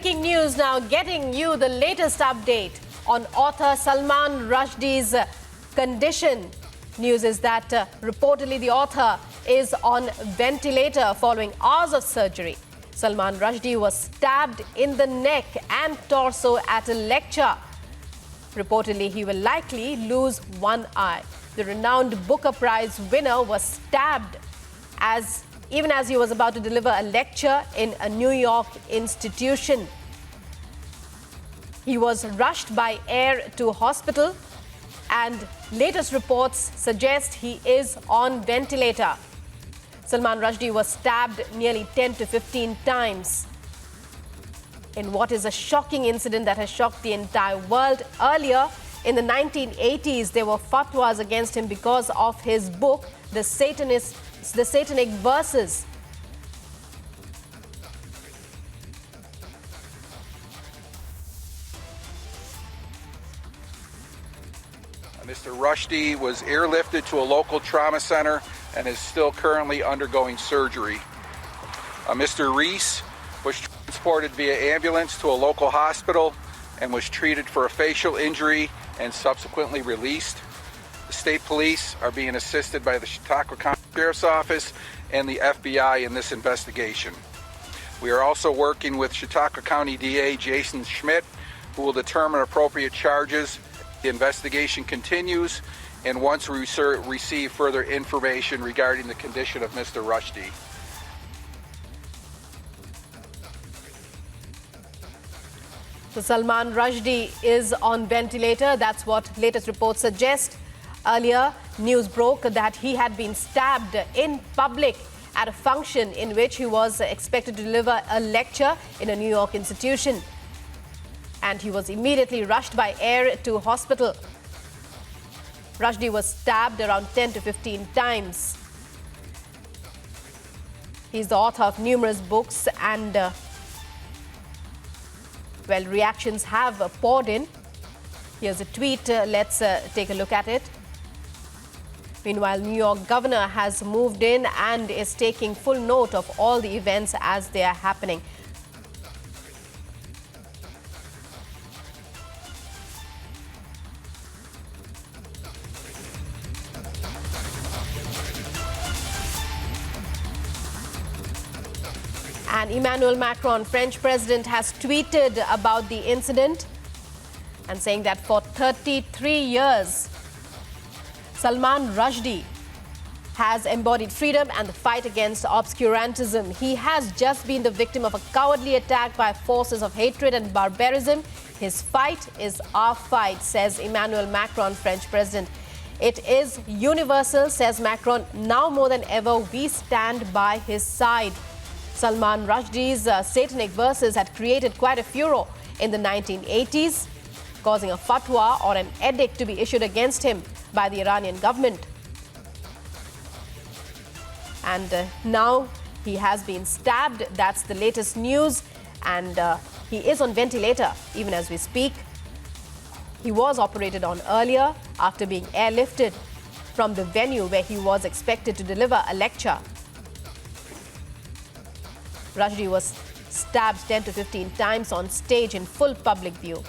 breaking news now, getting you the latest update on author Salman Rushdie's condition. News is that reportedly the author is on ventilator following hours of surgery. Salman Rushdie was stabbed in the neck and torso at a lecture. Reportedly, he will likely lose one eye. The renowned Booker Prize winner was stabbed even as he was about to deliver a lecture in a New York institution. He was rushed by air to hospital, and latest reports suggest he is on ventilator. Salman Rushdie was stabbed nearly 10 to 15 times in what is a shocking incident that has shocked the entire world. Earlier, in the 1980s, there were fatwas against him because of his book, The Satanic Verses. Mr. Rushdie was airlifted to a local trauma center and is still currently undergoing surgery. Mr. Reese was transported via ambulance to a local hospital and was treated for a facial injury and subsequently released. The state police are being assisted by the Chautauqua County Sheriff's Office and the FBI in this investigation. We are also working with Chautauqua County DA Jason Schmidt, who will determine appropriate charges. The investigation continues, and once we receive further information regarding the condition of Mr. Rushdie. So Salman Rushdie is on ventilator. That's what latest reports suggest. Earlier, news broke that he had been stabbed in public at a function in which he was expected to deliver a lecture in a New York institution. And he was immediately rushed by air to hospital. Rushdie was stabbed around 10 to 15 times. He's the author of numerous books, and reactions have poured in. Here's a tweet. Let's take a look at it. Meanwhile, New York governor has moved in and is taking full note of all the events as they are happening. And Emmanuel Macron, French president, has tweeted about the incident and saying that for 33 years, Salman Rushdie has embodied freedom and the fight against obscurantism. He has just been the victim of a cowardly attack by forces of hatred and barbarism. His fight is our fight, says Emmanuel Macron, French president. It is universal, says Macron. Now more than ever, we stand by his side. Salman Rushdie's Satanic Verses had created quite a furor in the 1980s, causing a fatwa or an edict to be issued against him by the Iranian government. And now he has been stabbed. That's the latest news. And he is on ventilator even as we speak. He was operated on earlier after being airlifted from the venue where he was expected to deliver a lecture. Rushdie was stabbed 10 to 15 times on stage in full public view.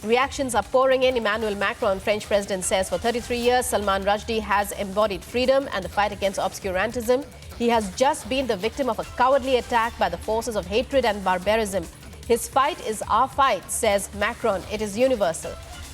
Reactions are pouring in. Emmanuel Macron, French president, says for 33 years, Salman Rushdie has embodied freedom and the fight against obscurantism. He has just been the victim of a cowardly attack by the forces of hatred and barbarism. His fight is our fight, says Macron. It is universal.